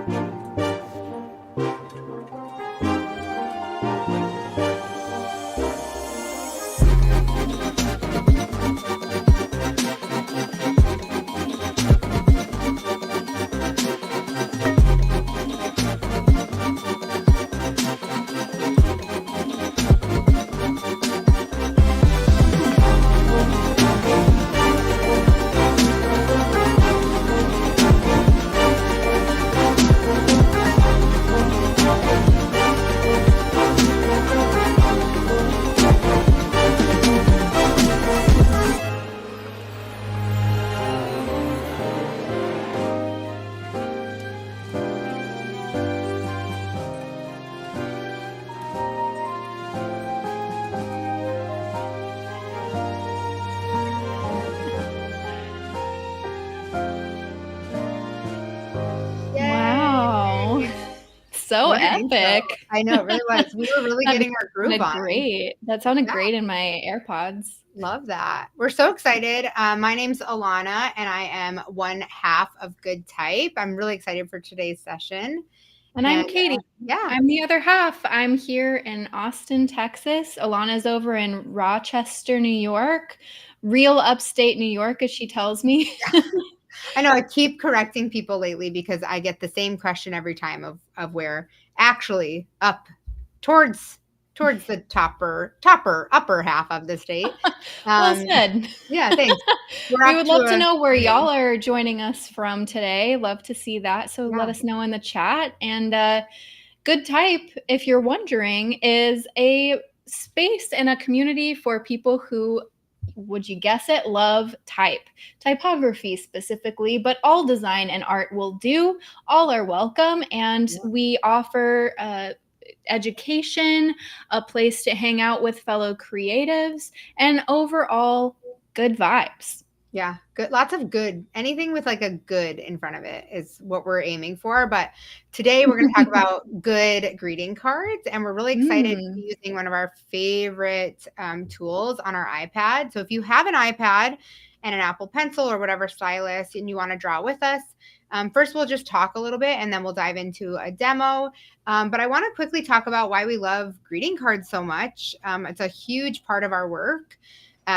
Wow. So What an intro. epic. I know, it really was. We were really getting our groove on. Great. That sounded Yeah. great in my AirPods. Love that. We're so excited. My name's Ilana, and I am one half of Goodtype. I'm really excited for today's session. And I'm Katie. Yeah. I'm the other half. I'm here in Austin, Texas. Ilana's over in Rochester, New York. Real upstate New York, as she tells me. I know I keep correcting people lately because I get the same question every time of where actually up towards the upper half of the state. Well said. Yeah, thanks. We would love to know where y'all are joining us from today. Love to see that. So let us know in the chat. And Goodtype, if you're wondering, is a space and a community for people who, would you guess it, love typography specifically, but all design and art will do. All are welcome. And we offer education, a place to hang out with fellow creatives, and overall good vibes. Yeah, good. Lots of good. Anything with like a good in front of it is what we're aiming for. But today we're going to talk about good greeting cards, and we're really excited to be using one of our favorite tools on our iPad. So if you have an iPad and an Apple Pencil or whatever stylus and you want to draw with us, first we'll just talk a little bit and then we'll dive into a demo. But I want to quickly talk about why we love greeting cards so much. It's a huge part of our work.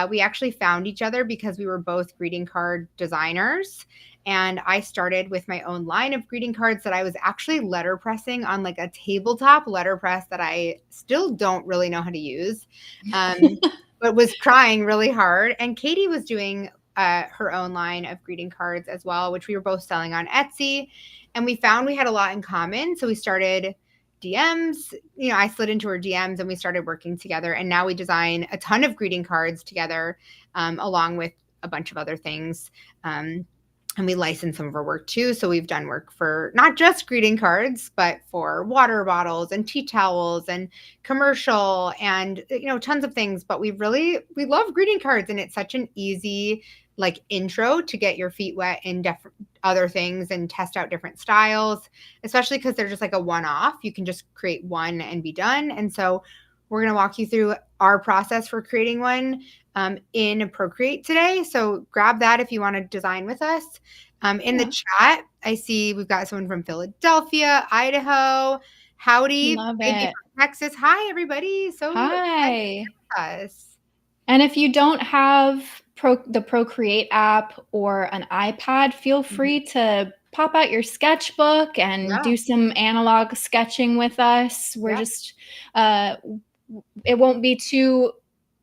We actually found each other because we were both greeting card designers. And I started with my own line of greeting cards that I was actually letterpressing on like a tabletop letterpress that I still don't really know how to use, but was trying really hard. And Katie was doing her own line of greeting cards as well, which we were both selling on Etsy. And we found we had a lot in common. So we started DMs, I slid into her DMs and we started working together. And now we design a ton of greeting cards together, along with a bunch of other things. And we license some of our work too. So we've done work for not just greeting cards, but for water bottles and tea towels and commercial and, tons of things. But we love greeting cards, and it's such an easy like intro to get your feet wet in other things and test out different styles, especially because they're just like a one-off. You can just create one and be done. And so we're going to walk you through our process for creating one in Procreate today. So grab that if you want to design with us. In the chat, I see we've got someone from Philadelphia, Idaho. Howdy. Love it. Texas. Hi, everybody. So hi. Us. And if you don't have the Procreate app or an iPad, feel free to pop out your sketchbook and do some analog sketching with us. We're just, it won't be too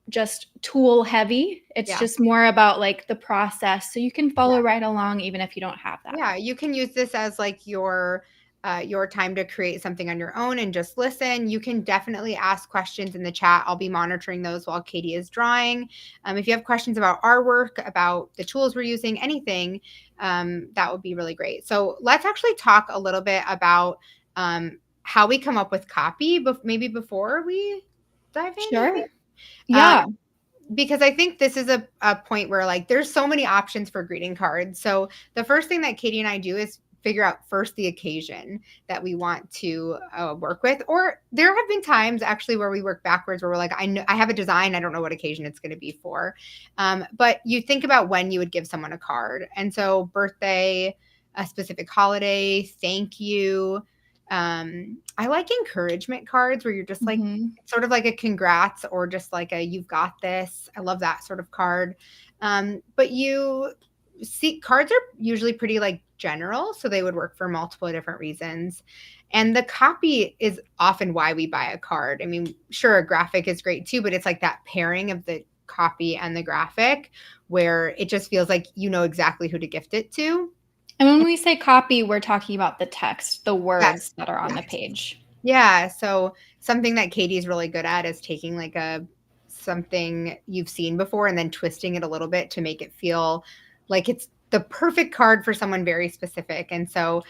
just tool heavy. It's just more about like the process. So you can follow right along even if you don't have that. Yeah, you can use this as like your time to create something on your own and just listen. You can definitely ask questions in the chat. I'll be monitoring those while Katie is drawing. If you have questions about our work, about the tools we're using, anything, that would be really great. So let's actually talk a little bit about how we come up with copy, maybe before we dive in. Sure. Yeah. Because I think this is a point where like there's so many options for greeting cards. So the first thing that Katie and I do is figure out first the occasion that we want to work with. Or there have been times actually where we work backwards where we're like, I have a design. I don't know what occasion it's going to be for. But you think about when you would give someone a card. And so birthday, a specific holiday, thank you. I like encouragement cards where you're just like, sort of like a congrats or just like a you've got this. I love that sort of card. But you see, cards are usually pretty like general, so they would work for multiple different reasons. And the copy is often why we buy a card. I mean, sure, a graphic is great too, but it's like that pairing of the copy and the graphic where it just feels like you know exactly who to gift it to. And when we say copy, we're talking about the text, the words that are on the page. Yeah. So something that Katie's really good at is taking like something you've seen before and then twisting it a little bit to make it feel like it's the perfect card for someone very specific. And so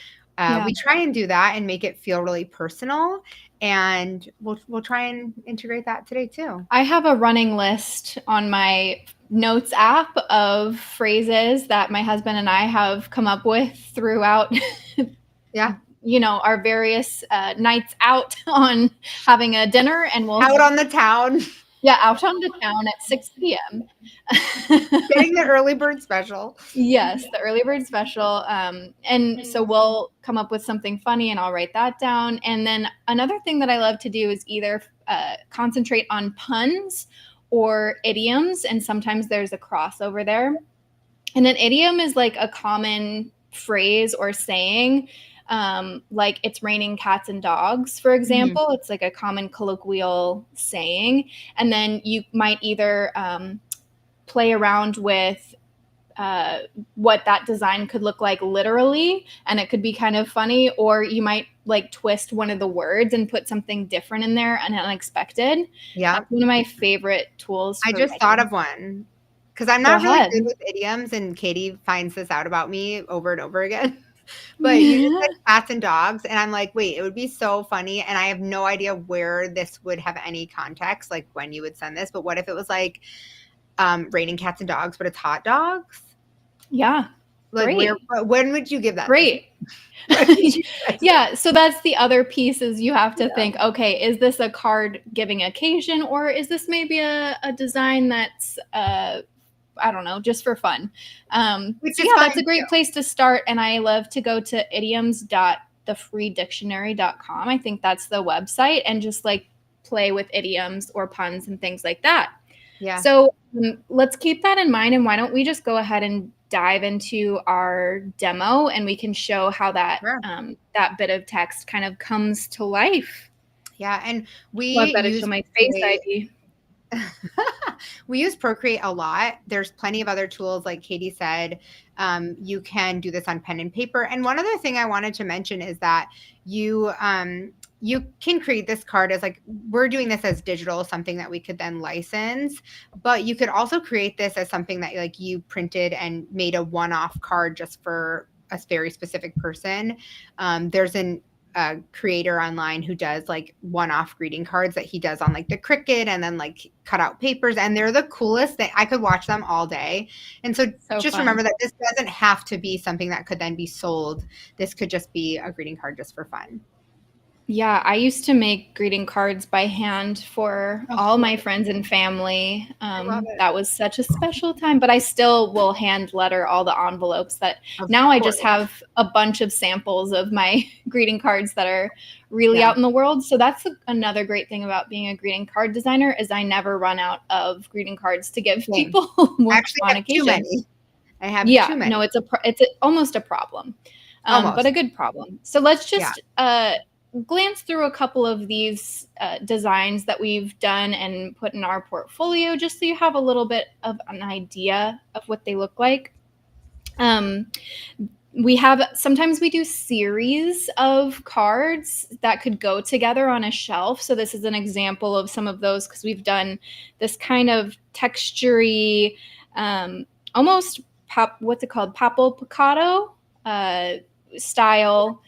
we try and do that and make it feel really personal. And we'll try and integrate that today too. I have a running list on my notes app of phrases that my husband and I have come up with throughout our various nights out on having a dinner, and we'll out on the town. Yeah, out on the town at 6 p.m. Getting the early bird special. Yes, the early bird special. And so we'll come up with something funny and I'll write that down. And then another thing that I love to do is either concentrate on puns or idioms. And sometimes there's a crossover there. And an idiom is like a common phrase or saying, like it's raining cats and dogs, for example. It's like a common colloquial saying. And then you might either play around with what that design could look like literally, and it could be kind of funny, or you might like twist one of the words and put something different in there and unexpected. Yeah. That's one of my favorite tools. I just thought of one because I'm not really good with idioms, and Katie finds this out about me over and over again. But you just said cats and dogs, and I'm like, wait, it would be so funny, and I have no idea where this would have any context, like when you would send this. But what if it was like raining cats and dogs, but it's hot dogs? Yeah. Like when would you give that? Great. Yeah. So that's the other piece is you have to think, okay, is this a card giving occasion, or is this maybe a design that's I don't know, just for fun. That's a great place to start. And I love to go to idioms.thefreedictionary.com. I think that's the website, and just like play with idioms or puns and things like that. Yeah. So let's keep that in mind. And why don't we just go ahead and dive into our demo, and we can show how that that bit of text kind of comes to life. Yeah. And we love that it's my Face ID. We use Procreate a lot. There's plenty of other tools, like Katie said. You can do this on pen and paper. And one other thing I wanted to mention is that you can create this card as like, we're doing this as digital, something that we could then license, but you could also create this as something that like you printed and made a one-off card just for a very specific person. There's a creator online who does like one-off greeting cards that he does on like the Cricut and then like cut out papers, and they're the coolest thing. I could watch them all day. And so just remember that this doesn't have to be something that could then be sold. This could just be a greeting card just for fun. Yeah, I used to make greeting cards by hand for all my friends and family. That was such a special time, but I still will hand letter all the envelopes that now I just have a bunch of samples of my greeting cards that are really out in the world. So that's another great thing about being a greeting card designer is I never run out of greeting cards to give people on occasion. I have too many. No, it's almost a problem, but a good problem. So let's just glance through a couple of these designs that we've done and put in our portfolio, just so you have a little bit of an idea of what they look like. Sometimes we do series of cards that could go together on a shelf. So this is an example of some of those, because we've done this kind of textury, almost what's it called? Papel picado style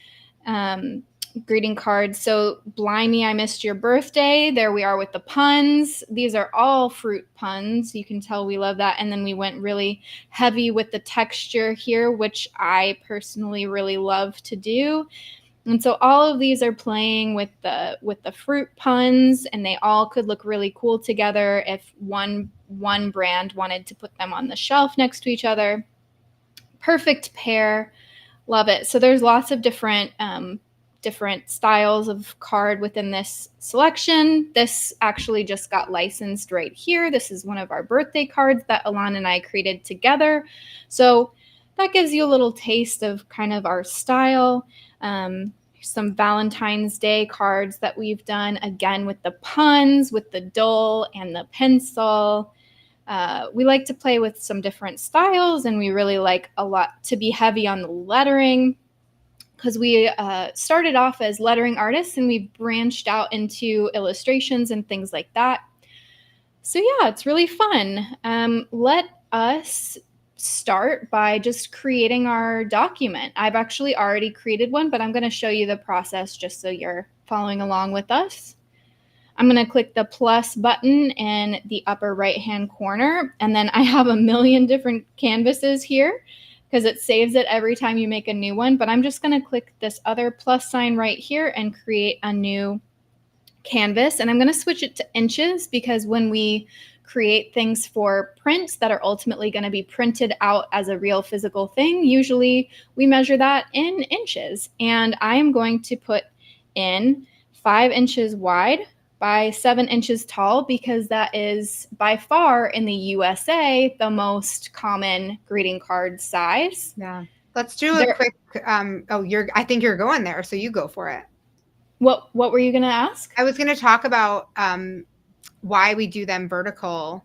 greeting cards. So Blimey, I missed your birthday. There we are with the puns. These are all fruit puns. You can tell we love that. And then we went really heavy with the texture here, which I personally really love to do. And so all of these are playing with the fruit puns, and they all could look really cool together if one brand wanted to put them on the shelf next to each other. Perfect pair. Love it. So there's lots of different styles of card within this selection. This actually just got licensed right here. This is one of our birthday cards that Ilana and I created together. So that gives you a little taste of kind of our style. Some Valentine's Day cards that we've done, again with the puns, with the dull and the pencil. We like to play with some different styles, and we really like a lot to be heavy on the lettering, because we started off as lettering artists and we branched out into illustrations and things like that. So yeah, it's really fun. Let us start by just creating our document. I've actually already created one, but I'm going to show you the process just so you're following along with us. I'm going to click the plus button in the upper right-hand corner, and then I have a million different canvases here because it saves it every time you make a new one, but I'm just going to click this other plus sign right here and create a new canvas, and I'm going to switch it to inches because when we create things for prints that are ultimately going to be printed out as a real physical thing, usually we measure that in inches, and I am going to put in 5 inches wide by 7 inches tall because that is by far in the USA the most common greeting card size. Yeah. Let's do a quick I think you're going there, so you go for it. What were you going to ask? I was going to talk about why we do them vertical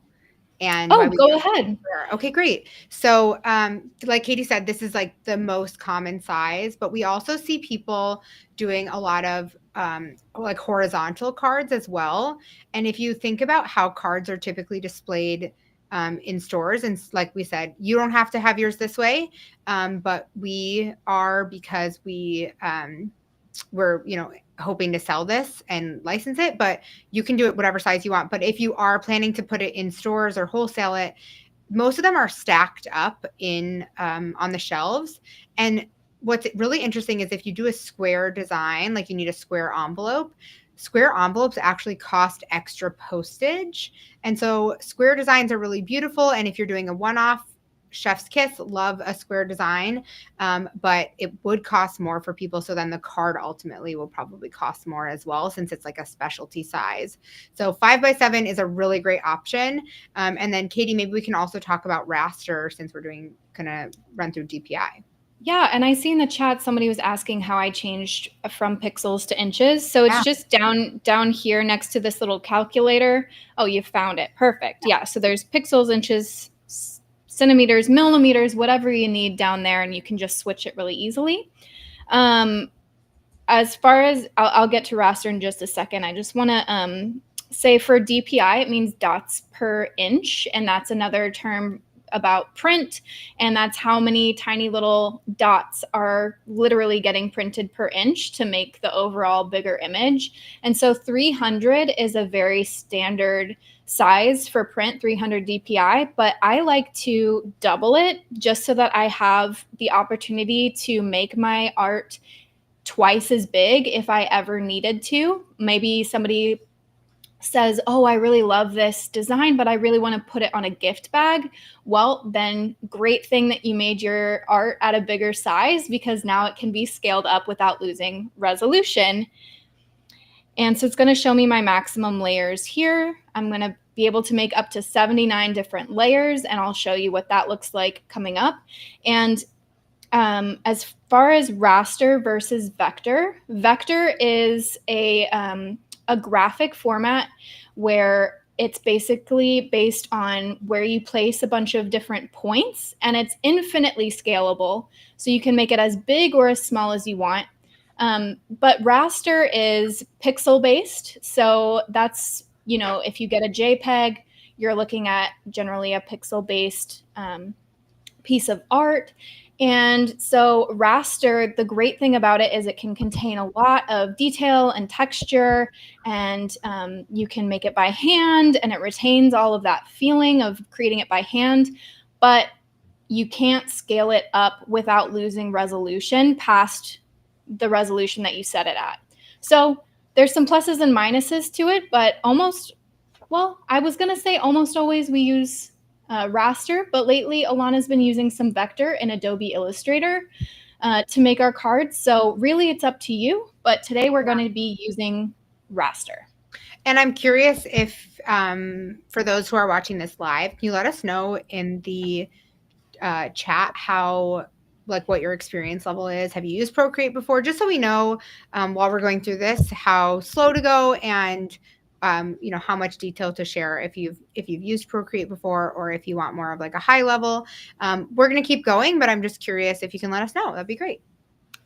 and why we go ahead. Okay, great. So like Katie said, this is like the most common size, but we also see people doing a lot of like horizontal cards as well. And if you think about how cards are typically displayed in stores, and like we said, you don't have to have yours this way, but we are, because we're hoping to sell this and license it, but you can do it whatever size you want. But if you are planning to put it in stores or wholesale it, most of them are stacked up in on the shelves. And what's really interesting is if you do a square design, like you need a square envelope, square envelopes actually cost extra postage. And so square designs are really beautiful. And if you're doing a one-off, chef's kiss, love a square design, but it would cost more for people. So then the card ultimately will probably cost more as well, since it's like a specialty size. So 5 by 7 is a really great option. And then Katie, maybe we can also talk about raster, since we're gonna run through DPI. Yeah, and I see in the chat somebody was asking how I changed from pixels to inches. So it's just down here next to this little calculator. Oh, you found it. Perfect. Yeah, so there's pixels, inches, centimeters, millimeters, whatever you need down there, and you can just switch it really easily. As far as, I'll get to raster in just a second. I just want to say for DPI, it means dots per inch, and that's another term about print, and that's how many tiny little dots are literally getting printed per inch to make the overall bigger image. And so 300 is a very standard size for print, 300 DPI, but I like to double it just so that I have the opportunity to make my art twice as big if I ever needed to. Maybe somebody says, oh, I really love this design, but I really want to put it on a gift bag. Well, then great thing that you made your art at a bigger size, because now it can be scaled up without losing resolution. And so it's going to show me my maximum layers here. I'm going to be able to make up to 79 different layers, and I'll show you what that looks like coming up. And as far as raster versus vector, vector is a graphic format where it's basically based on where you place a bunch of different points, and it's infinitely scalable. So you can make it as big or as small as you want. But raster is pixel based. So that's, if you get a JPEG, you're looking at generally a pixel based piece of art. And so raster, the great thing about it is it can contain a lot of detail and texture, and you can make it by hand, and it retains all of that feeling of creating it by hand, but you can't scale it up without losing resolution past the resolution that you set it at. So there's some pluses and minuses to it, but I was going to say almost always we use raster, but lately Ilana's been using some vector in Adobe Illustrator. to make our cards. So really it's up to you, but today we're going to be using raster. And I'm curious if, for those who are watching this live, can you let us know in the chat how, like, what your experience level is? Have you used Procreate before? Just so we know, while we're going through this, how slow to go and how much detail to share if you've used Procreate before, or if you want more of like a high level. We're going to keep going, but I'm just curious if you can let us know. That'd be great.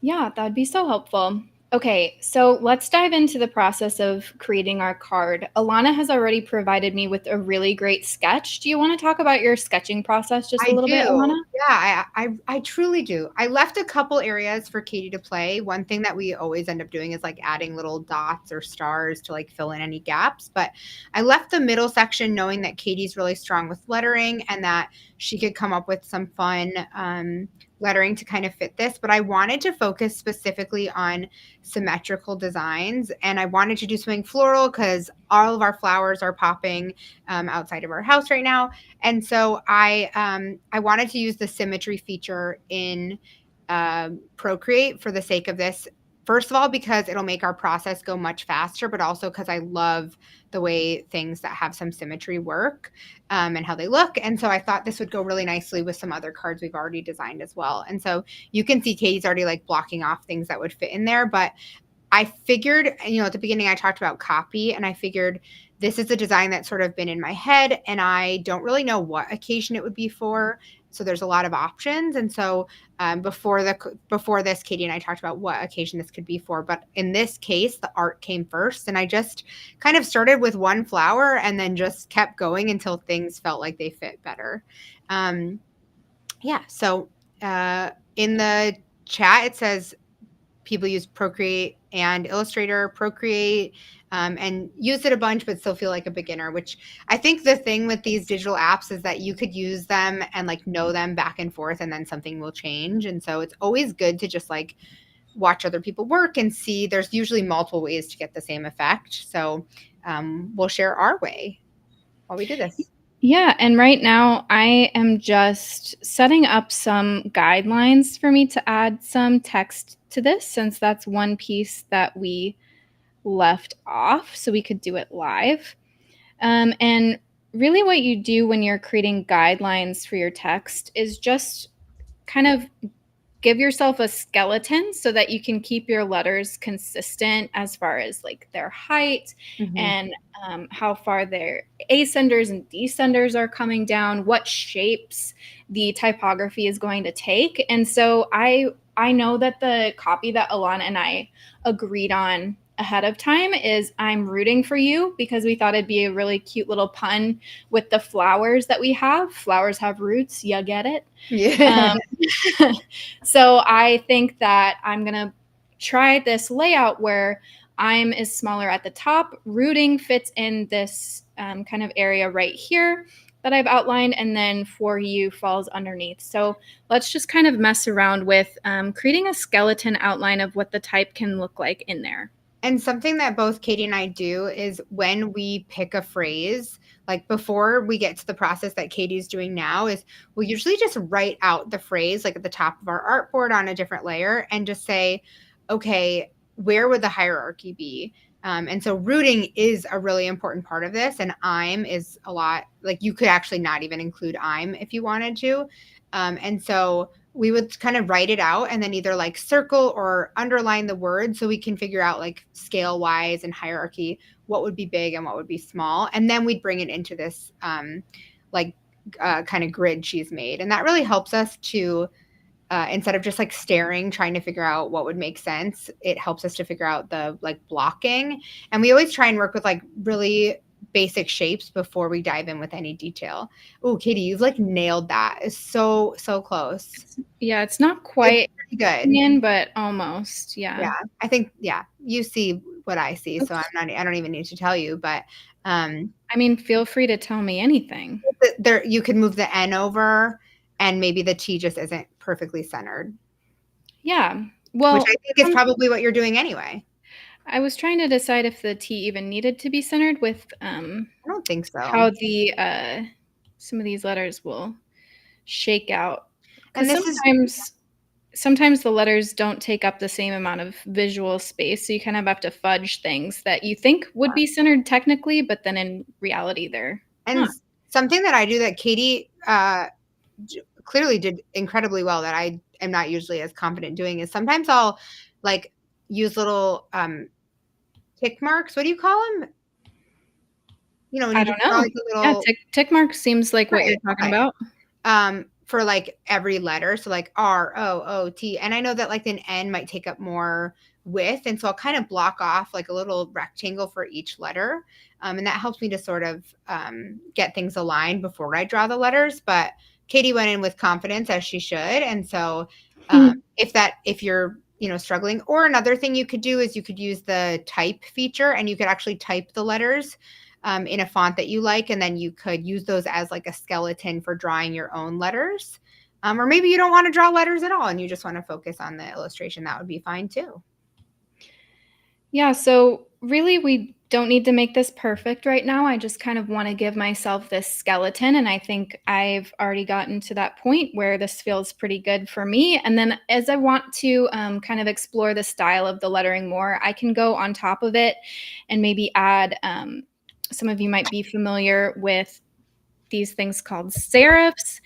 Yeah, that'd be so helpful. Okay, so let's dive into the process of creating our card. Ilana has already provided me with a really great sketch. Do you want to talk about your sketching process just a I little bit, do. Ilana? Yeah, I truly do. I left a couple areas for Katie to play. One thing that we always end up doing is like adding little dots or stars to like fill in any gaps. But I left the middle section knowing that Katie's really strong with lettering and that she could come up with some fun lettering to kind of fit this. But I wanted to focus specifically on symmetrical designs, and I wanted to do something floral because all of our flowers are popping outside of our house right now. And so I wanted to use the symmetry feature in Procreate for the sake of this. First of all, because it'll make our process go much faster, but also because I love the way things that have some symmetry work and how they look. And so I thought this would go really nicely with some other cards we've already designed as well. And so you can see Katie's already like blocking off things that would fit in there. But I figured, at the beginning I talked about copy, and I figured this is a design that's sort of been in my head and I don't really know what occasion it would be for. So there's a lot of options. And so before this, Katie and I talked about what occasion this could be for. But in this case, the art came first. And I just kind of started with one flower and then just kept going until things felt like they fit better. So in the chat, it says people use Procreate and Illustrator. Procreate and use it a bunch, but still feel like a beginner, which I think the thing with these digital apps is that you could use them and like know them back and forth, and then something will change. And so it's always good to just like watch other people work and see there's usually multiple ways to get the same effect. So we'll share our way while we do this. Yeah, and right now I am just setting up some guidelines for me to add some text to this, since that's one piece that we left off so we could do it live. And really what you do when you're creating guidelines for your text is just kind of give yourself a skeleton so that you can keep your letters consistent as far as like their height and how far their ascenders and descenders are coming down, what shapes the typography is going to take. And so I know that the copy that Ilana and I agreed on ahead of time is I'm rooting for you, because we thought it'd be a really cute little pun with the flowers that we have. Flowers have roots, you get it? Yeah. So I think that I'm going to try this layout where I'm is smaller at the top. Rooting fits in this kind of area right here that I've outlined, and then for you falls underneath. So let's just kind of mess around with creating a skeleton outline of what the type can look like in there. And something that both Katie and I do is when we pick a phrase, like before we get to the process that Katie's doing now, is we'll usually just write out the phrase like at the top of our artboard on a different layer and just say, okay, where would the hierarchy be? And so rooting is a really important part of this. And I'm is a lot, like you could actually not even include I'm if you wanted to. And so we would kind of write it out and then either like circle or underline the word so we can figure out like scale wise and hierarchy, what would be big and what would be small. And then we'd bring it into this kind of grid she's made. And that really helps us to, instead of just like staring, trying to figure out what would make sense, it helps us to figure out the like blocking. And we always try and work with like really basic shapes before we dive in with any detail. Oh, Katie, you've like nailed that. It's so close. Yeah, it's not quite pretty good, in, but almost. Yeah. I think you see what I see. Oops. So I don't even need to tell you, but I mean, feel free to tell me anything. There you can move the N over and maybe the T just isn't perfectly centered. Yeah. Well, which I think is probably what you're doing anyway. I was trying to decide if the T even needed to be centered with I don't think so. How the some of these letters will shake out. Because sometimes sometimes the letters don't take up the same amount of visual space, so you kind of have to fudge things that you think would be centered technically, but then in reality they're And not. something that I do that Katie clearly did incredibly well that I am not usually as confident doing is sometimes I'll like use little tick marks. What do you call them? You know, when I you just don't draw know. like a Yeah, little tick mark seems like what right. you're talking Okay. about. For like every letter. So like ROOT. And I know that like an N might take up more width. And so I'll kind of block off like a little rectangle for each letter. And that helps me to sort of get things aligned before I draw the letters. But Katie went in with confidence as she should. And so if you're struggling, or another thing you could do is you could use the type feature and you could actually type the letters in a font that you like, and then you could use those as like a skeleton for drawing your own letters. Or maybe you don't want to draw letters at all and you just want to focus on the illustration. That would be fine too. Yeah, so really we don't need to make this perfect right now. I just kind of want to give myself this skeleton, and I think I've already gotten to that point where this feels pretty good for me. And then as I want to kind of explore the style of the lettering more, I can go on top of it and maybe add, some of you might be familiar with these things called serifs,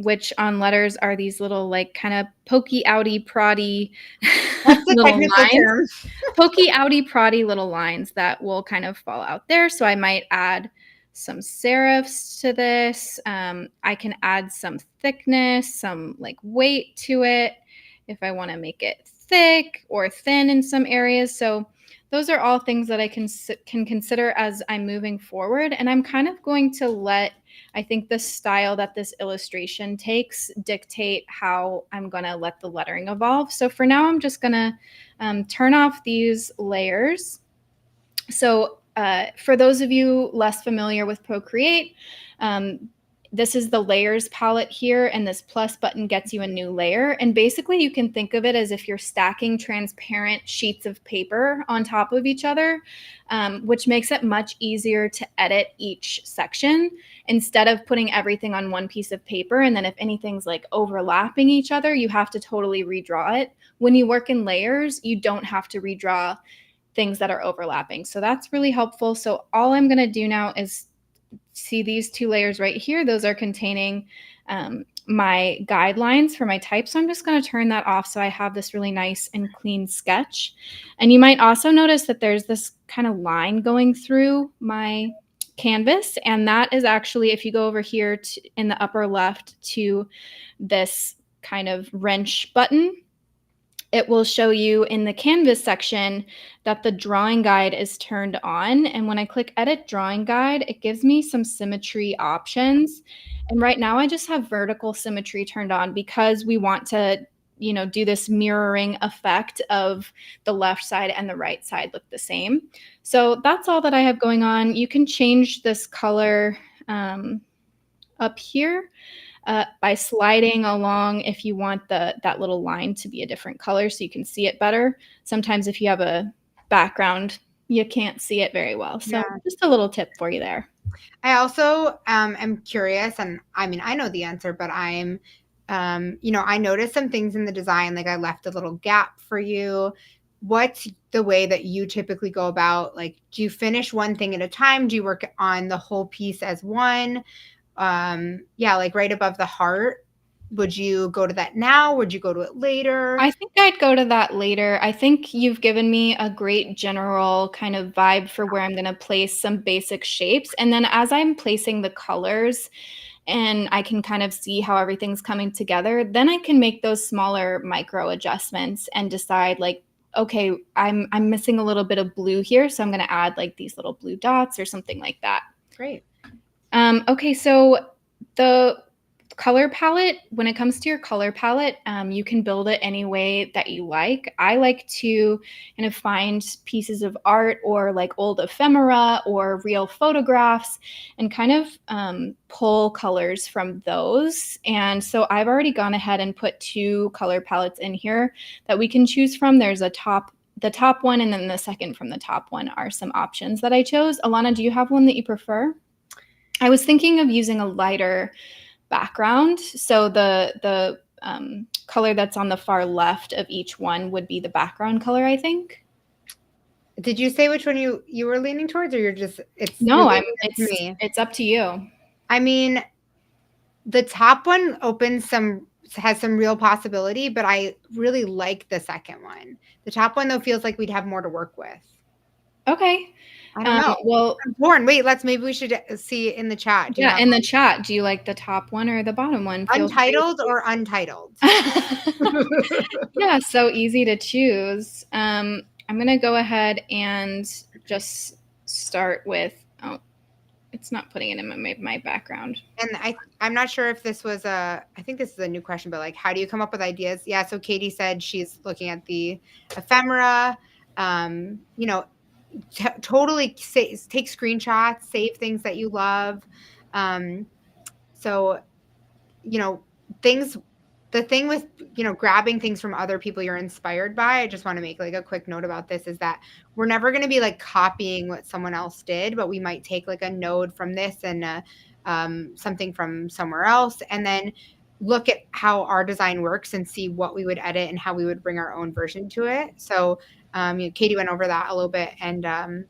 which on letters are these little like kind of pokey outy proddy What's the little technical lines, term? pokey outy proddy little lines that will kind of fall out there. So I might add some serifs to this. I can add some thickness, some like weight to it if I want to make it thick or thin in some areas. So those are all things that I can consider as I'm moving forward. And I'm kind of going to let, I think, the style that this illustration takes dictate how I'm going to let the lettering evolve. So for now, I'm just going to turn off these layers. So for those of you less familiar with Procreate, this is the layers palette here, and this plus button gets you a new layer. And basically you can think of it as if you're stacking transparent sheets of paper on top of each other, which makes it much easier to edit each section instead of putting everything on one piece of paper. And then if anything's like overlapping each other, you have to totally redraw it. When you work in layers, you don't have to redraw things that are overlapping. So that's really helpful. So all I'm going to do now is see these two layers right here. Those are containing my guidelines for my type. So I'm just going to turn that off so I have this really nice and clean sketch. And you might also notice that there's this kind of line going through my canvas. And that is actually, if you go over here in the upper left to this kind of wrench button, it will show you in the canvas section that the drawing guide is turned on. And when I click edit drawing guide, it gives me some symmetry options. And right now I just have vertical symmetry turned on because we want to, do this mirroring effect of the left side and the right side look the same. So that's all that I have going on. You can change this color up here by sliding along if you want that little line to be a different color so you can see it better. Sometimes if you have a background, you can't see it very well. So just a little tip for you there. I also am curious, and I mean, I know the answer, but I'm, I noticed some things in the design, like I left a little gap for you. What's the way that you typically go about, like, do you finish one thing at a time? Do you work on the whole piece as one? Like right above the heart. Would you go to that now? Would you go to it later? I think I'd go to that later. I think you've given me a great general kind of vibe for where I'm going to place some basic shapes. And then as I'm placing the colors and I can kind of see how everything's coming together, then I can make those smaller micro adjustments and decide like, okay, I'm missing a little bit of blue here, so I'm going to add like these little blue dots or something like that. Great. Okay, so the color palette, when it comes to your color palette, you can build it any way that you like. I like to kind of find pieces of art or like old ephemera or real photographs and kind of pull colors from those. And so I've already gone ahead and put 2 color palettes in here that we can choose from. There's the top one, and then the second from the top one are some options that I chose. Ilana, do you have one that you prefer? I was thinking of using a lighter background. So the color that's on the far left of each one would be the background color, I think. Did you say which one you were leaning towards, or you're just No, it's up to you. I mean, the top one has some real possibility, but I really like the second one. The top one though feels like we'd have more to work with. Okay. I don't know. Well, I'm torn. Wait, maybe we should see in the chat. In the chat, do you like the top one or the bottom one? Untitled or untitled? Yeah, so easy to choose. I'm going to go ahead and just start with, oh, it's not putting it in my background. And I'm not sure if this was I think this is a new question, but like, how do you come up with ideas? Yeah. So Katie said she's looking at the ephemera, totally take screenshots, save things that you love. So, the thing with, grabbing things from other people you're inspired by, I just want to make like a quick note about this, is that we're never going to be like copying what someone else did, but we might take like a node from this and something from somewhere else, and then look at how our design works and see what we would edit and how we would bring our own version to it. So Katie went over that a little bit, and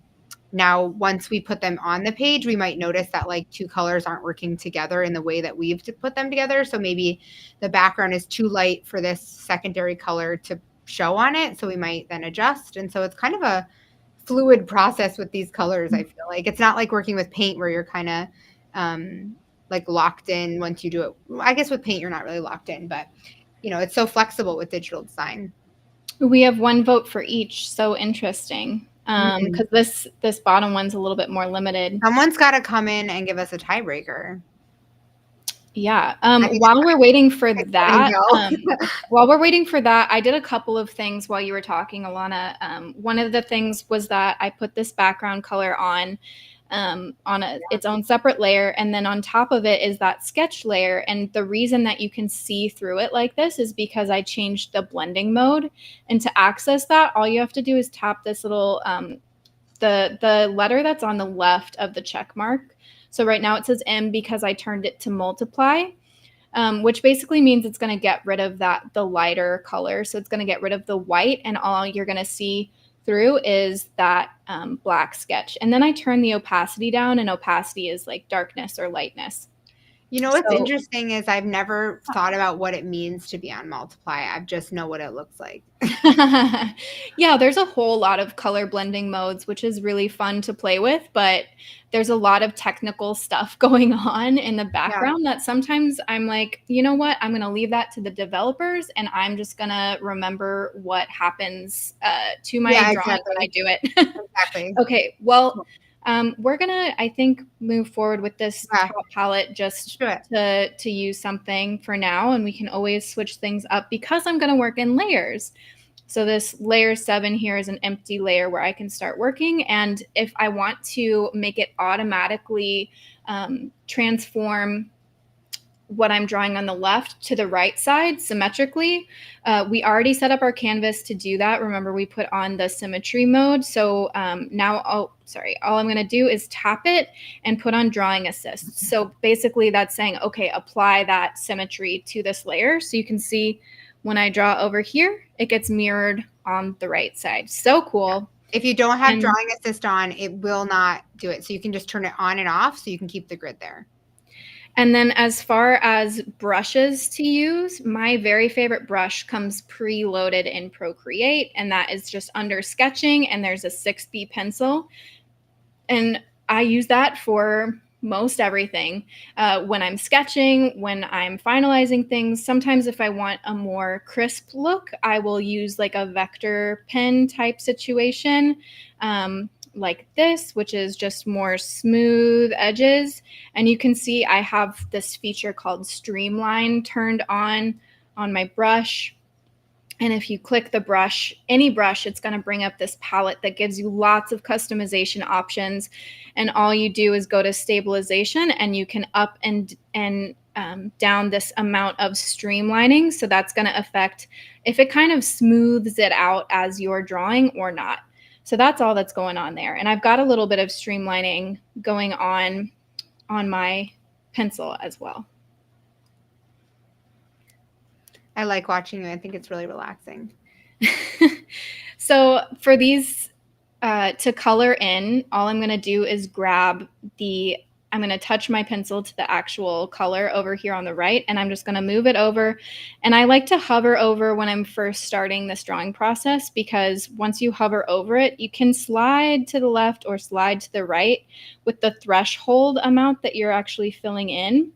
now, once we put them on the page, we might notice that like two colors aren't working together in the way that we've put them together. So maybe the background is too light for this secondary color to show on it. So we might then adjust. And so it's kind of a fluid process with these colors. I feel like it's not like working with paint where you're kind of like locked in once you do it. I guess with paint, you're not really locked in, but it's so flexible with digital design. We have one vote for each. So interesting. Because this bottom one's a little bit more limited. Someone's got to come in and give us a tiebreaker. Yeah. While we're waiting for that, I did a couple of things while you were talking, Ilana. One of the things was that I put this background color on its own separate layer, and then on top of it is that sketch layer. And the reason that you can see through it like this is because I changed the blending mode. And to access that, all you have to do is tap this little the letter that's on the left of the check mark. So right now it says M because I turned it to multiply, which basically means it's going to get rid of the lighter color. So it's going to get rid of the white, and all you're going to see through is that black sketch. And then I turn the opacity down, and opacity is like darkness or lightness. What's interesting is I've never thought about what it means to be on multiply. I just know what it looks like. Yeah, there's a whole lot of color blending modes, which is really fun to play with, but there's a lot of technical stuff going on in the background that sometimes I'm like, you know what, I'm going to leave that to the developers, and I'm just going to remember what happens to my drawing when I do it. Exactly. Okay, well, we're going to, I think, move forward with this top palette just to use something for now, and we can always switch things up because I'm going to work in layers. So this layer 7 here is an empty layer where I can start working. And if I want to make it automatically transform what I'm drawing on the left to the right side symmetrically, we already set up our canvas to do that. Remember, we put on the symmetry mode. So now, all I'm going to do is tap it and put on drawing assist. So basically that's saying, okay, apply that symmetry to this layer. So you can see when I draw over here, it gets mirrored on the right side. So cool. If you don't have drawing assist on, it will not do it. So you can just turn it on and off so you can keep the grid there. And then as far as brushes to use, my very favorite brush comes preloaded in Procreate, and that is just under sketching, and there's a 6B pencil. And I use that for most everything. When I'm sketching, when I'm finalizing things, sometimes if I want a more crisp look, I will use like a vector pen type situation. Like this, which is just more smooth edges. And you can see I have this feature called Streamline turned on my brush. And if you click the brush, any brush, it's going to bring up this palette that gives you lots of customization options. And all you do is go to stabilization, and you can up and down this amount of streamlining. So that's going to affect if it kind of smooths it out as you're drawing or not. So that's all that's going on there. And I've got a little bit of streamlining going on my pencil as well. I like watching you. I think it's really relaxing. So for these to color in, all I'm going to do is I'm going to touch my pencil to the actual color over here on the right, and I'm just going to move it over. And I like to hover over when I'm first starting this drawing process, because once you hover over it, you can slide to the left or slide to the right with the threshold amount that you're actually filling in.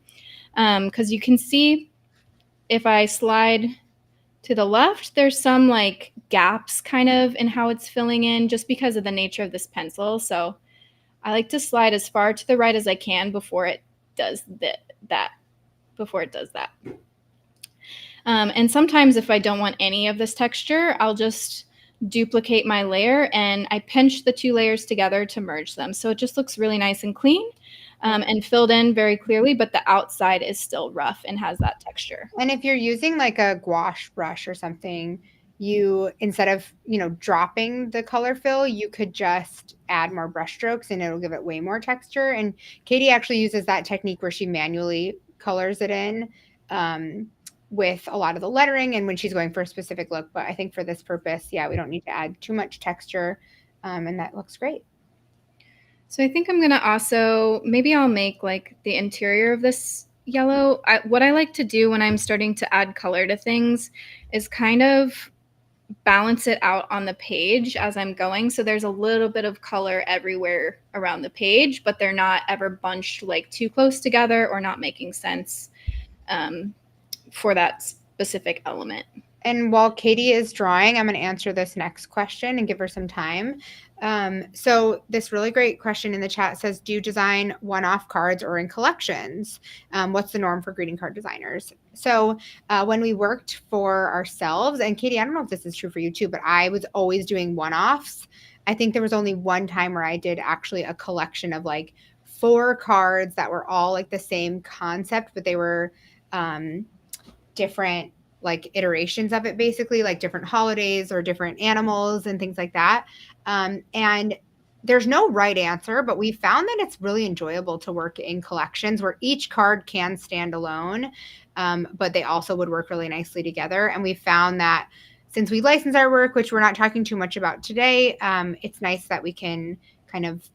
Because you can see if I slide to the left, there's some like gaps kind of in how it's filling in just because of the nature of this pencil. So I like to slide as far to the right as I can before it does that. And sometimes if I don't want any of this texture, I'll just duplicate my layer and I pinch the two layers together to merge them. So it just looks really nice and clean and filled in very clearly, but the outside is still rough and has that texture. And if you're using like a gouache brush or something, you, instead of, dropping the color fill, you could just add more brush strokes and it'll give it way more texture. And Katie actually uses that technique where she manually colors it in with a lot of the lettering and when she's going for a specific look. But I think for this purpose, yeah, we don't need to add too much texture and that looks great. So I think I'm going to also, maybe I'll make like the interior of this yellow. What I like to do when I'm starting to add color to things is kind of balance it out on the page as I'm going. So there's a little bit of color everywhere around the page, but they're not ever bunched like too close together or not making sense for that specific element. And while Katie is drawing, I'm going to answer this next question and give her some time. So this really great question in the chat says, do you design one-off cards or in collections? What's the norm for greeting card designers? So when we worked for ourselves, and Katie, I don't know if this is true for you too, but I was always doing one-offs. I think there was only one time where I did actually a collection of like 4 cards that were all like the same concept, but they were different like iterations of it, basically like different holidays or different animals and things like that. And there's no right answer, but we found that it's really enjoyable to work in collections where each card can stand alone, but they also would work really nicely together. And we found that since we license our work, which we're not talking too much about today, it's nice that we can kind of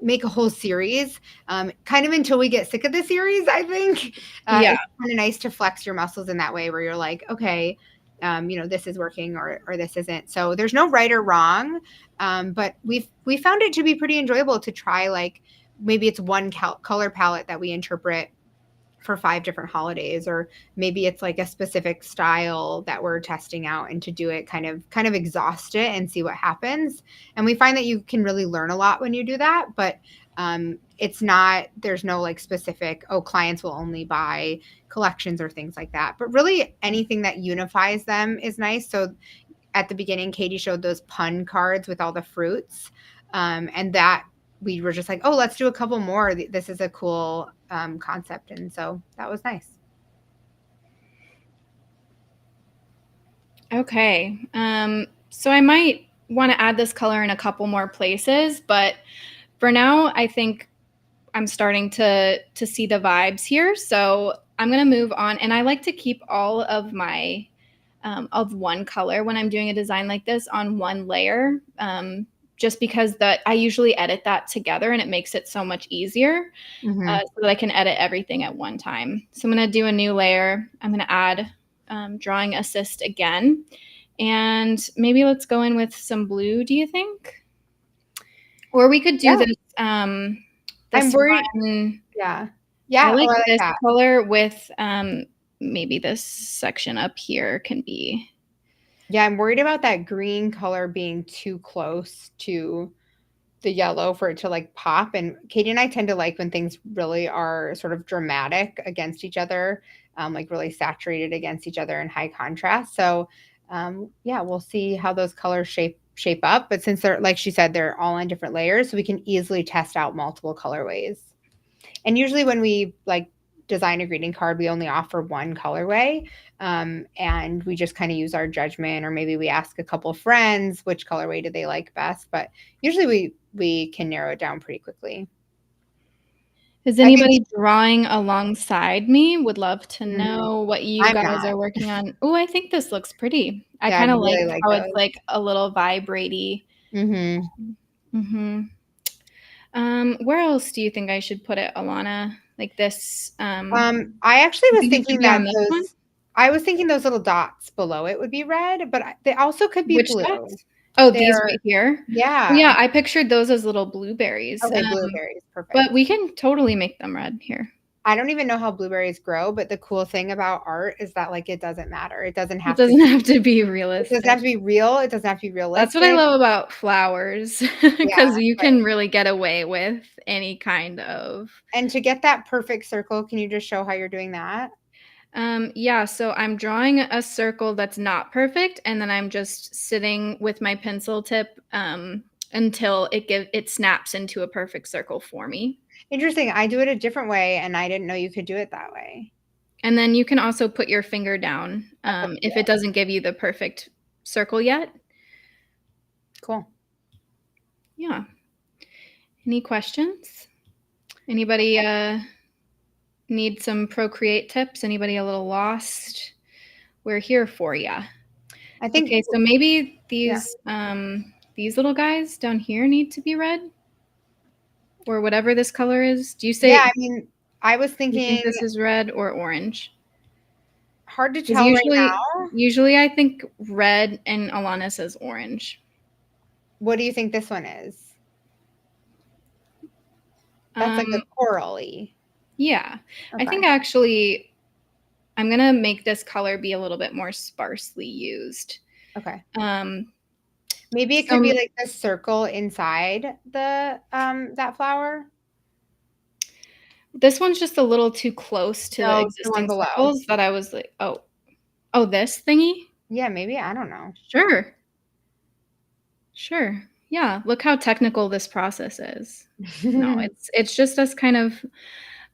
make a whole series kind of until we get sick of the series. I think it's kind of nice to flex your muscles in that way where you're like, okay, this is working or this isn't. So there's no right or wrong, but we found it to be pretty enjoyable to try, like maybe it's one color palette that we interpret for 5 different holidays, or maybe it's like a specific style that we're testing out, and to do it kind of exhaust it and see what happens. And we find that you can really learn a lot when you do that, but it's not, there's no like specific, clients will only buy collections or things like that, but really anything that unifies them is nice. So at the beginning, Katie showed those pun cards with all the fruits, and that we were just like, oh, let's do a couple more. This is a cool concept. And so that was nice. Okay. So I might want to add this color in a couple more places, but for now, I think I'm starting to see the vibes here. So I'm going to move on. And I like to keep all of my of one color when I'm doing a design like this on one layer, just because I usually edit that together and it makes it so much easier so that I can edit everything at one time. So I'm going to do a new layer. I'm going to add drawing assist again. And maybe let's go in with some blue, do you think? Or we could do this. I'm worried. Yeah. I like this color with maybe this section up here can be. Yeah, I'm worried about that green color being too close to the yellow for it to like pop. And Katie and I tend to like when things really are sort of dramatic against each other, like really saturated against each other in high contrast. So yeah, we'll see how those colors shape up. But since they're, like she said, they're all on different layers, so we can easily test out multiple colorways. And usually when we like design a greeting card, we only offer one colorway, and we just kind of use our judgment, or maybe we ask a couple friends which colorway do they like best. But usually we can narrow it down pretty quickly. Is anybody drawing alongside me? Would love to know what you I'm guys not. are working on. Oh, I think this looks pretty. I Yeah, I kind of really like like how those. it's like a little vibrate-y. Mhm. Where else do you think I should put it, Ilana? Like this, I actually you was think it should thinking be that on this one? those little dots below it would be red, but they also could be Which blue. dots? Oh, these They're right here? Yeah. Yeah, I pictured those as little blueberries, Okay, blueberries, but perfect. we can totally make them red here. I don't even know how blueberries grow, but the cool thing about art is that, like, it doesn't matter. It doesn't It have to doesn't be have to be it doesn't have realistic. to be real, it doesn't have to be That's what I realistic. love about flowers, Yeah, because you but can really get away with any kind of and to get that perfect circle, can you just show how you're doing that? yeah, so I'm drawing a circle that's not perfect, and then I'm just sitting with my pencil tip, until it snaps into a perfect circle for me. Interesting, I do it a different way, and I didn't know you could do it that way. And then you can also put your finger down, That's up to if you. it doesn't give you the perfect circle yet. Cool. Yeah. Any questions? Anybody, need some Procreate tips? Anybody a little lost? We're here for you. I think Okay, so maybe yeah. these little guys down here need to be red, or whatever this color is. Do you Yeah, say I mean, I was you think thinking this is red or orange? hard to 'Cause tell right usually now. usually I think red and Alana says orange. What do you think this one is? That's like a Um, corally. yeah. I Okay. think actually I'm gonna make this color be a little bit more sparsely used. Okay. Um, Maybe it could be so like the circle inside the that flower. this one's just a little too close to the No, the one existing below. circles that I was like, oh, this thingy? Yeah, maybe, I don't know. Sure. Sure. Yeah, look how technical this process is. No, it's just us kind of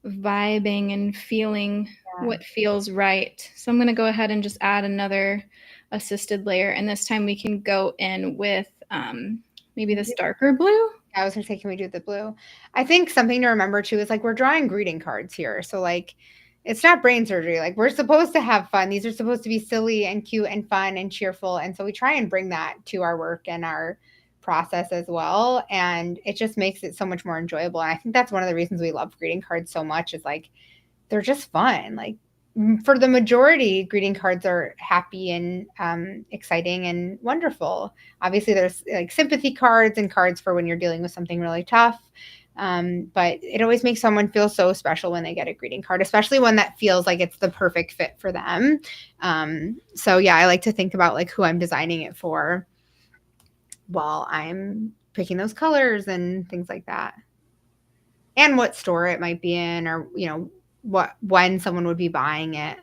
vibing and feeling Yeah. what feels right. So I'm gonna go ahead and just add another assisted layer, and this time we can go in with, maybe this darker blue? I was gonna say, can we do the blue? I think something to remember too is like we're drawing greeting cards here. So like it's not brain surgery. Like we're supposed to have fun. These are supposed to be silly and cute and fun and cheerful. And so we try and bring that to our work and our process as well. And it just makes it so much more enjoyable. And I think that's one of the reasons we love greeting cards so much is like they're just fun. Like for the majority, greeting cards are happy and exciting and wonderful. Obviously, there's like sympathy cards and cards for when you're dealing with something really tough. But it always makes someone feel so special when they get a greeting card, especially one that feels like it's the perfect fit for them. So yeah, I like to think about like who I'm designing it for while I'm picking those colors and things like that. And what store it might be in, or when someone would be buying it.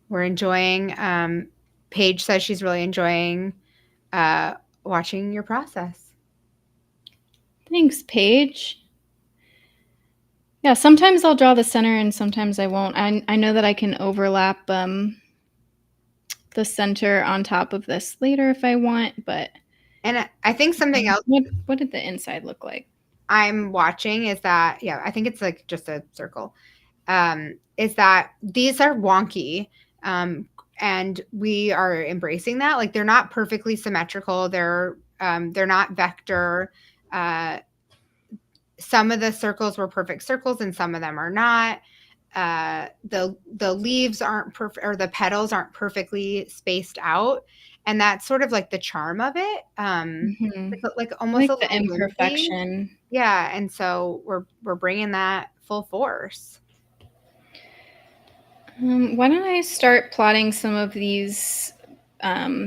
We're enjoying. Paige says she's really enjoying watching your process. Thanks, Paige. Yeah, sometimes I'll draw the center and sometimes I won't. I know that I can overlap the center on top of this later if I want, but And I think something else what did the inside look like? I'm watching is that, yeah, I think it's like just a circle. Is that these are wonky. And we are embracing that. Like they're not perfectly symmetrical. They're not vector. Uh, some of the circles were perfect circles and some of them are not. The leaves aren't perfect, or the petals aren't perfectly spaced out, and that's sort of like the charm of it. Like I almost like a the little loopy. imperfection. Yeah, and so we're bringing that full force. Why don't I start plotting some of these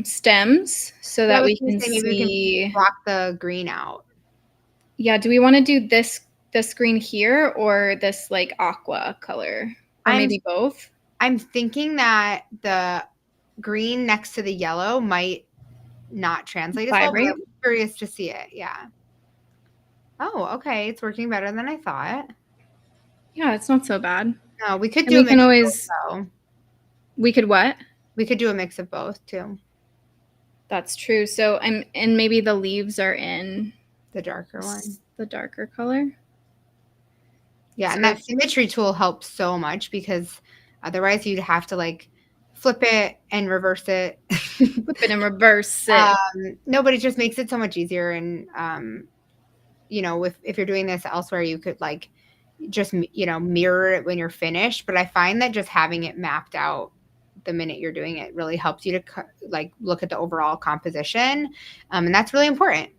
stems so Yeah, I that was we gonna can say maybe we can see. block the green out. Yeah, do we want to do this green here or this like aqua color, or I'm maybe both? I'm thinking that the green next to the yellow might not translate as well, but Vibrate. I'm curious to see it. Yeah. Oh, okay. It's working better than I thought. Yeah, it's not so bad. No, we could And do a we can mix of both always though. we could what? We could do a mix of both too. That's true. So and maybe the leaves are in. The darker one. The darker color. Yeah, so and that symmetry tool helps so much because otherwise you'd have to like flip it and reverse it. Flip it and reverse it. No, but it just makes it so much easier. And, you know, if you're doing this elsewhere, you could like just, you know, mirror it when you're finished. But I find that just having it mapped out the minute you're doing it really helps you to like look at the overall composition. And that's really important.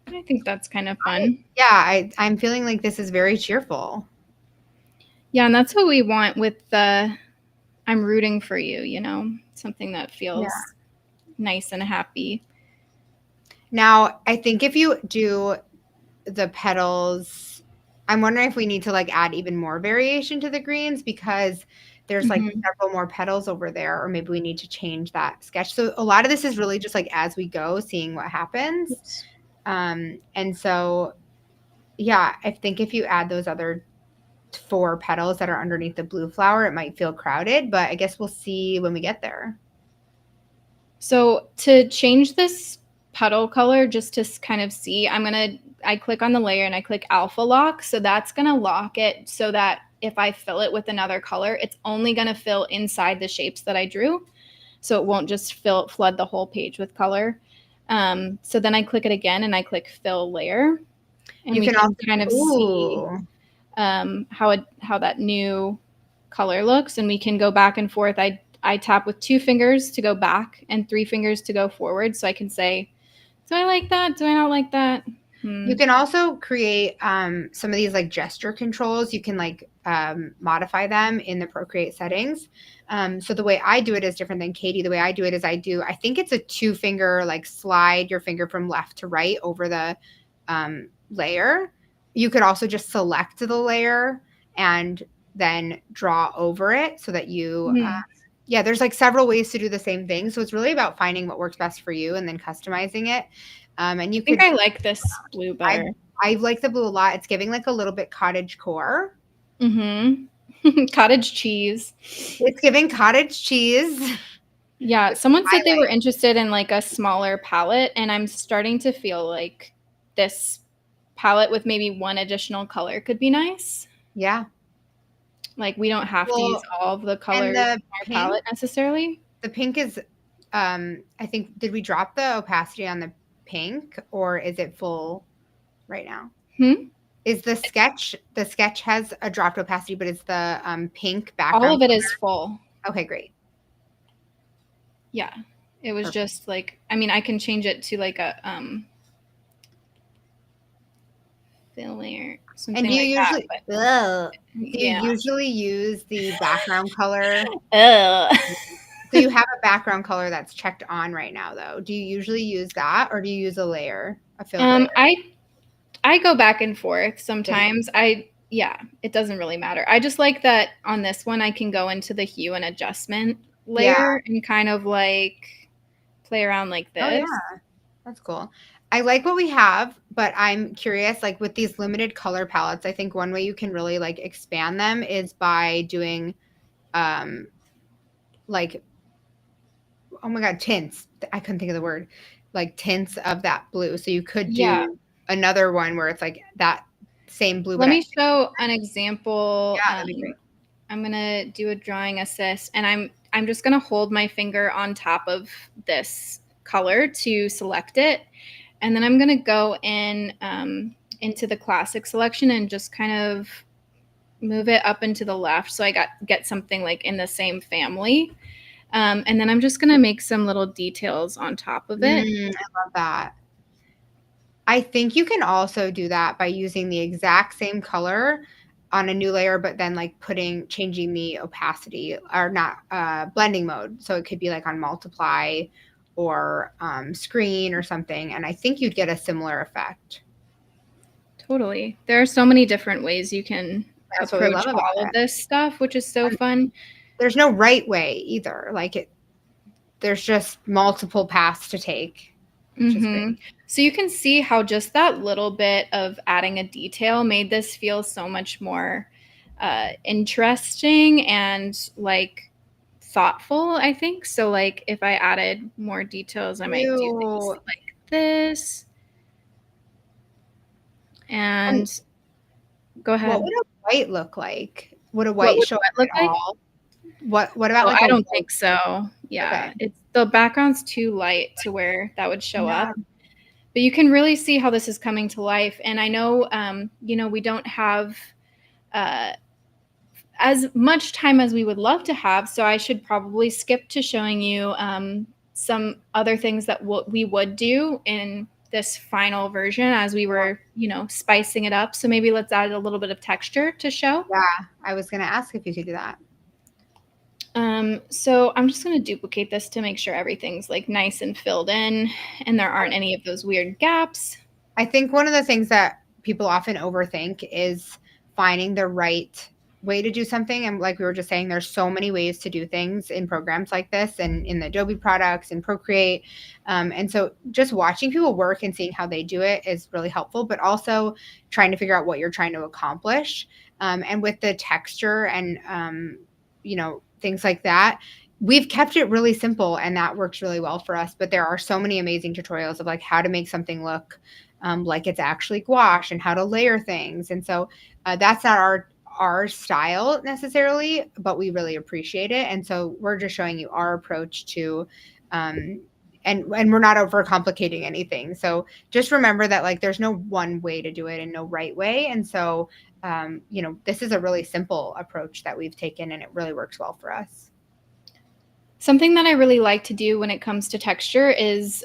I think that's kind of fun. I'm feeling like this is very cheerful. Yeah, and that's what we want with the I'm rooting for you, you know, something that feels nice and happy. Now, I think if you do the petals, I'm wondering if we need to like add even more variation to the greens because there's like several more petals over there, or maybe we need to change that sketch. So a lot of this is really just like as we go, seeing what happens. Oops. And so, yeah, I think if you add those other 4 petals that are underneath the blue flower, it might feel crowded, but I guess we'll see when we get there. So to change this petal color, just to kind of see, I click on the layer and I click alpha lock. So that's going to lock it so that if I fill it with another color, it's only going to fill inside the shapes that I drew. So it won't just flood the whole page with color. So then I click it again and I click fill layer. And we can also kind of see how that new color looks. And we can go back and forth. I tap with 2 fingers to go back and 3 fingers to go forward. So I can say, do I like that? Do I not like that? You can also create some of these like gesture controls. You can like modify them in the Procreate settings. So the way I do it is different than Katie. The way I do it is I think it's a 2 finger, like slide your finger from left to right over the layer. You could also just select the layer and then draw over it so that you, there's like several ways to do the same thing. So it's really about finding what works best for you and then customizing it. And you I think I like this blue better. I like the blue a lot. It's giving like a little bit cottage core. Cottage cheese. It's giving cottage cheese. Yeah, someone said they were interested in like a smaller palette, and I'm starting to feel like this palette with maybe 1 additional color could be nice. Yeah. Like we don't have to use all of the colors in our palette necessarily. The pink is, I think, did we drop the opacity on the pink or is it full right now? Is the sketch has a dropped opacity, but it's the pink background? All of it is full. Okay, great. Yeah, it was just like, I mean, I can change it to like a filler, something like usually, that. Do you usually use the background color? So you have a background color that's checked on right now, though. Do you usually use that, or do you use a layer, a fill layer? I go back and forth sometimes. It doesn't really matter. I just like that on this one, I can go into the hue and adjustment layer and kind of like play around like this. Oh, yeah. That's cool. I like what we have, but I'm curious, like with these limited color palettes, I think one way you can really like expand them is by doing like, oh my God, tints. I couldn't think of the word. Like tints of that blue. So you could do another one where it's like that same blue. Let me show an example. Yeah, that'd be great. I'm going to do a drawing assist, and I'm just going to hold my finger on top of this color to select it. And then I'm going to go in into the classic selection and just kind of move it up and to the left. So I get something like in the same family. And then I'm just going to make some little details on top of it. I love that. I think you can also do that by using the exact same color on a new layer, but then like changing the opacity, or not blending mode. So it could be like on multiply or screen or something. And I think you'd get a similar effect. Totally. There are so many different ways you can approach all of this stuff, which is so fun. There's no right way either. Like there's just multiple paths to take. Which is great. So you can see how just that little bit of adding a detail made this feel so much more interesting and like thoughtful, I think. So like if I added more details, I might do things like this. And go ahead. What would a white look like? Would a white show up look at like? all? What about Oh, like I a don't white? think so. Yeah, Okay. it's the background's too light to where that would show Yeah. up. But you can really see how this is coming to life. And I know, we don't have as much time as we would love to have. So I should probably skip to showing you some other things that we would do in this final version as we were, spicing it up. So maybe let's add a little bit of texture to show. Yeah. I was going to ask if you could do that. So I'm just going to duplicate this to make sure everything's like nice and filled in and there aren't any of those weird gaps. I think one of the things that people often overthink is finding the right way to do something. And like we were just saying, there's so many ways to do things in programs like this and in the Adobe products and Procreate. And so just watching people work and seeing how they do it is really helpful, but also trying to figure out what you're trying to accomplish. And with the texture and, things like that, we've kept it really simple and that works really well for us. But there are so many amazing tutorials of like how to make something look like it's actually gouache and how to layer things. And so that's not our style necessarily, but we really appreciate it. And so we're just showing you our approach to, and we're not overcomplicating anything. So just remember that like there's no one way to do it and no right way. And so, this is a really simple approach that we've taken and it really works well for us. Something that I really like to do when it comes to texture is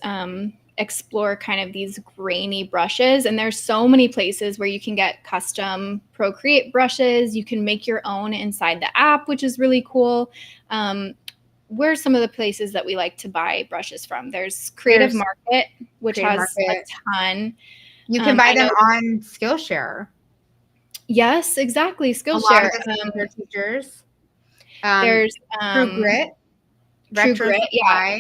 explore kind of these grainy brushes. And there's so many places where you can get custom Procreate brushes. You can make your own inside the app, which is really cool. Where are some of the places that we like to buy brushes from? There's Creative Market, which has a ton. You can buy them on Skillshare. Yes, exactly. Skillshare. A lot of the Skillshare teachers. There's True Grit. True Grit, yeah.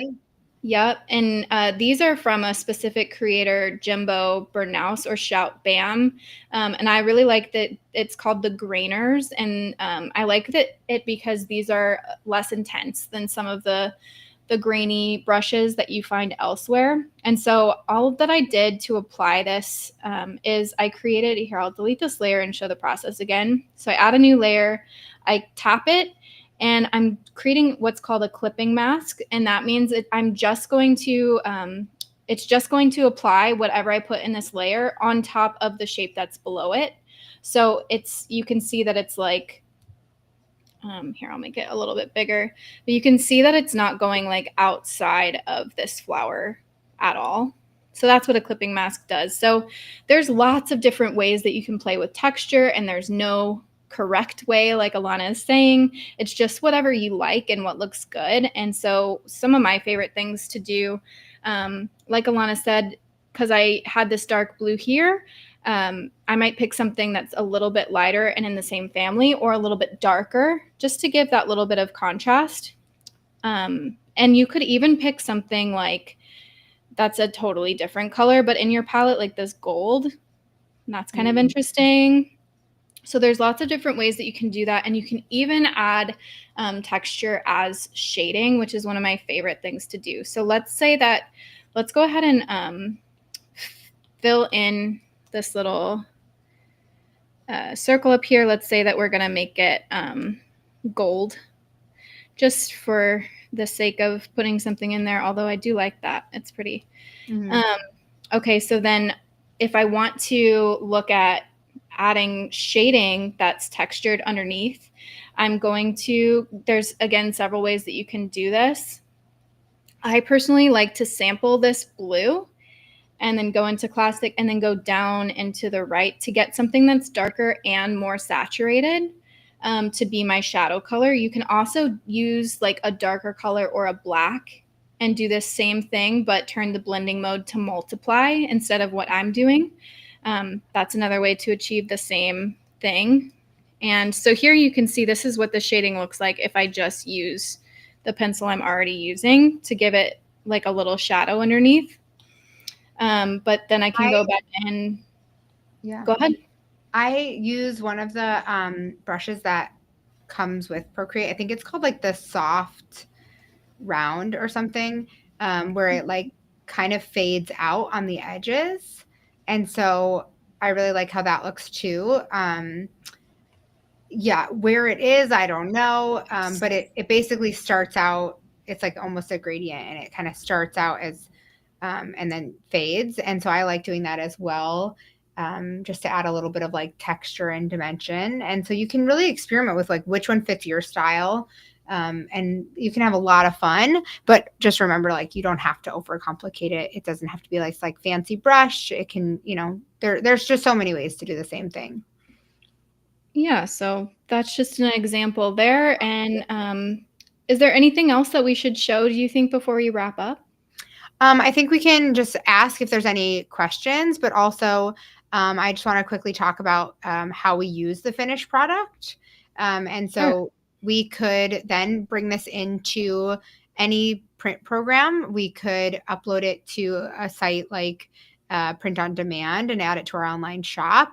Yep. And these are from a specific creator, Jimbo Bernaus or Shout Bam. And I really like that it's called the Grainers. And I like it because these are less intense than some of the grainy brushes that you find elsewhere. And so all that I did to apply this is I created, here, I'll delete this layer and show the process again. So I add a new layer, I tap it, and I'm creating what's called a clipping mask. And that means I'm just going to, it's just going to apply whatever I put in this layer on top of the shape that's below it. So you can see that it's like, here, I'll make it a little bit bigger, but you can see that it's not going like outside of this flower at all. So that's what a clipping mask does. So there's lots of different ways that you can play with texture, and there's no correct way, like Ilana is saying. It's just whatever you like and what looks good. And so some of my favorite things to do, like Ilana said, because I had this dark blue here, I might pick something that's a little bit lighter and in the same family, or a little bit darker, just to give that little bit of contrast. And you could even pick something like that's a totally different color, but in your palette, like this gold, and that's kind of interesting. So there's lots of different ways that you can do that. And you can even add texture as shading, which is one of my favorite things to do. So let's go ahead and fill in this little circle up here. Let's say that we're going to make it gold, just for the sake of putting something in there, although I do like that. It's pretty. Okay, so then if I want to look at adding shading that's textured underneath, there's again several ways that you can do this. I personally like to sample this blue and then go into classic and then go down into the right to get something that's darker and more saturated to be my shadow color. You can also use like a darker color or a black and do this same thing, but turn the blending mode to multiply instead of what I'm doing. That's another way to achieve the same thing. And so here you can see this is what the shading looks like if I just use the pencil I'm already using to give it like a little shadow underneath. But then I can go back and go ahead. I use one of the brushes that comes with Procreate. I think it's called like the soft round or something, where it like kind of fades out on the edges. And so I really like how that looks too. Yeah, where it is, I don't know. But it basically starts out, it's like almost a gradient, and it kind of starts out as, and then fades. And so I like doing that as well, just to add a little bit of like texture and dimension. And so you can really experiment with like which one fits your style. And you can have a lot of fun, but just remember, like, you don't have to overcomplicate it. It doesn't have to be like fancy brush. It can, there's just so many ways to do the same thing. Yeah, so that's just an example there. And is there anything else that we should show, do you think, before we wrap up? I think we can just ask if there's any questions, but also I just want to quickly talk about how we use the finished product. And so Sure. we could then bring this into any print program. We could upload it to a site like Print on Demand and add it to our online shop.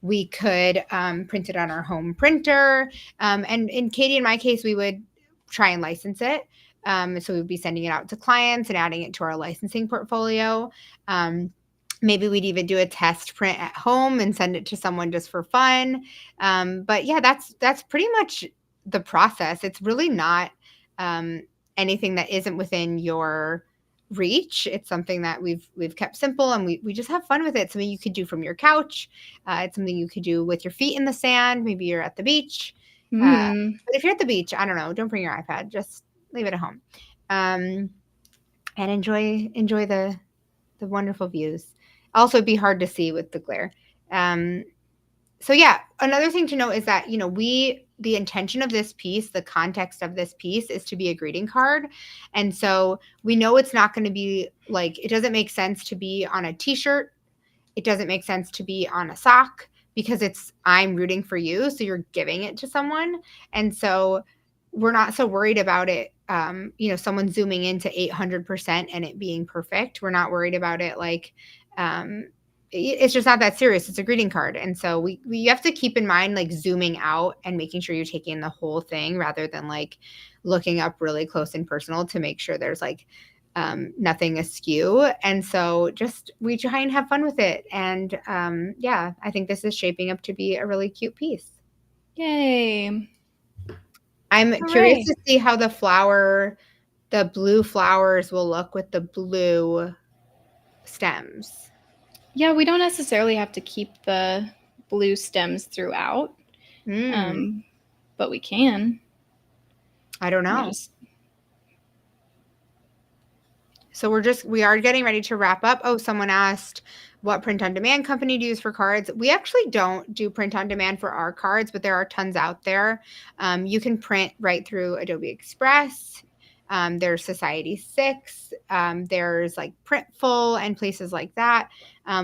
We could print it on our home printer. And in Katie and my case, we would try and license it. So we'd be sending it out to clients and adding it to our licensing portfolio. Maybe we'd even do a test print at home and send it to someone just for fun. But yeah, that's pretty much the process. It's really not anything that isn't within your reach. It's something that we've kept simple, and we just have fun with it. Something you could do from your couch. It's something you could do with your feet in the sand. Maybe you're at the beach. But if you're at the beach, I don't know, don't bring your iPad. Just leave it at home, and enjoy the wonderful views. Also, it'd be hard to see with the glare. So yeah, another thing to note is that, the intention of this piece, the context of this piece is to be a greeting card. And so we know it's not going to be like, it doesn't make sense to be on a t-shirt. It doesn't make sense to be on a sock, because I'm rooting for you. So you're giving it to someone. And so we're not so worried about it. Someone zooming into 800% and it being perfect. We're not worried about it. Like, it's just not that serious. It's a greeting card. And so we have to keep in mind, like, zooming out and making sure you're taking the whole thing, rather than like looking up really close and personal to make sure there's like nothing askew. And so we try and have fun with it. And yeah, I think this is shaping up to be a really cute piece. Yay. I'm curious to see how the blue flowers will look with the blue stems. Yeah, we don't necessarily have to keep the blue stems throughout, but we can. I don't know. So we are getting ready to wrap up. Oh, someone asked, what print on demand company do you use for cards? We actually don't do print on demand for our cards, but there are tons out there. You can print right through Adobe Express. There's Society 6. There's like Printful and places like that.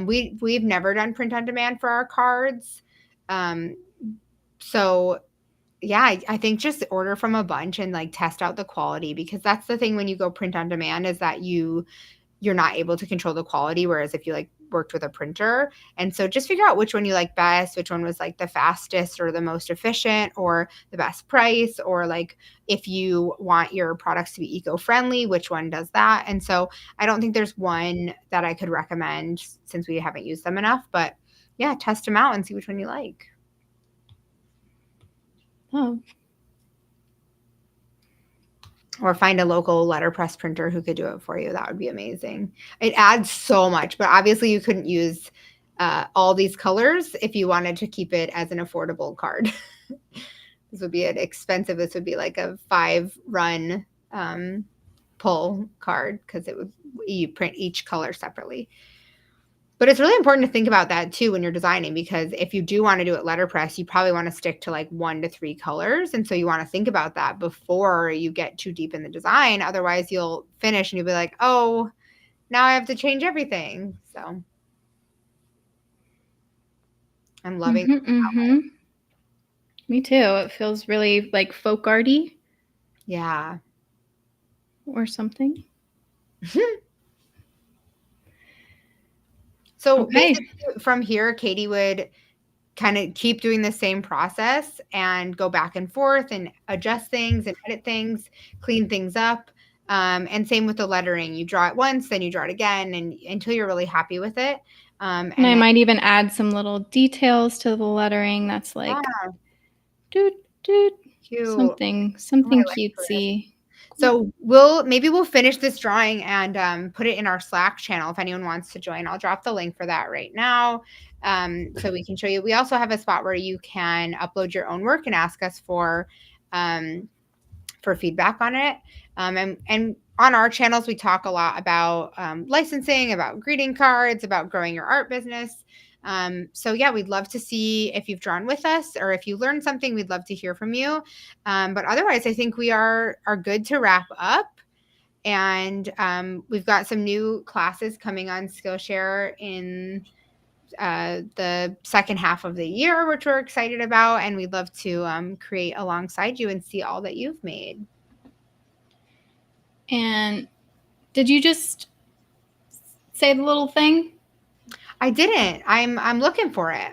We've never done print on demand for our cards. So yeah, I think just order from a bunch and like test out the quality, because that's the thing when you go print on demand, is that you're not able to control the quality. Whereas if you like worked with a printer, and so just figure out which one you like best, which one was like the fastest or the most efficient or the best price, or like if you want your products to be eco-friendly, which one does that. And so I don't think there's one that I could recommend, since we haven't used them enough, but yeah, test them out and see which one you like. Oh. Or find a local letterpress printer who could do it for you. That would be amazing. It adds so much, but obviously you couldn't use all these colors if you wanted to keep it as an affordable card. This would be this would be like a 5-run pull card, because you print each color separately. But it's really important to think about that too when you're designing, because if you do want to do it letterpress, you probably want to stick to like 1 to 3 colors. And so you want to think about that before you get too deep in the design. Otherwise you'll finish and you'll be like, oh, now I have to change everything. So I'm loving it. Me too. It feels really like folk arty. Yeah. Or something. So basically from here, Katie would kind of keep doing the same process and go back and forth and adjust things and edit things, clean things up. And same with the lettering. You draw it once, then you draw it again, and until you're really happy with it. And I might even add some little details to the lettering that's like, doot, doot, cute. something cutesy. So we'll finish this drawing and put it in our Slack channel if anyone wants to join. I'll drop the link for that right now, so we can show you. We also have a spot where you can upload your own work and ask us for feedback on it. And on our channels, we talk a lot about licensing, about greeting cards, about growing your art business. So yeah, we'd love to see if you've drawn with us or if you learned something. We'd love to hear from you. But otherwise, I think we are good to wrap up. And we've got some new classes coming on Skillshare in the second half of the year, which we're excited about. And we'd love to create alongside you and see all that you've made. And did you just say the little thing? I didn't. I'm looking for it.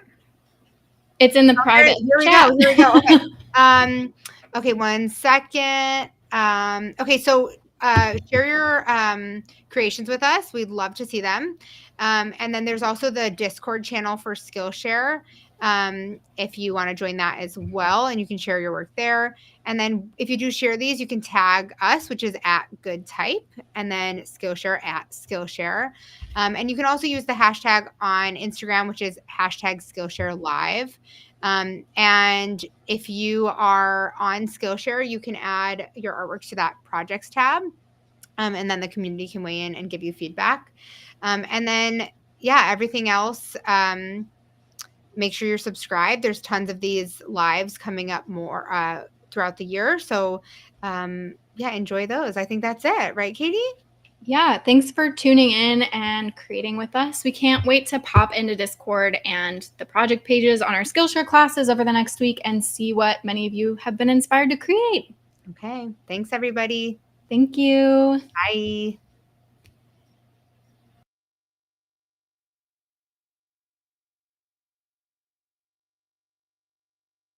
It's in the private chat. Here we go. Okay. Okay, 1 second. Okay, so share your creations with us. We'd love to see them. And then there's also the Discord channel for Skillshare. If you want to join that as well, and you can share your work there. And then if you do share these, you can tag us, which is at Goodtype, and then Skillshare at Skillshare. And you can also use the hashtag on Instagram, which is hashtag Skillshare Live. And if you are on Skillshare, you can add your artwork to that projects tab. And then the community can weigh in and give you feedback. And then, yeah, everything else, make sure you're subscribed. There's tons of these lives coming up more throughout the year. So, yeah, enjoy those. I think that's it. Right, Katie? Yeah, thanks for tuning in and creating with us. We can't wait to pop into Discord and the project pages on our Skillshare classes over the next week and see what many of you have been inspired to create. Okay. Thanks, everybody. Thank you. Bye.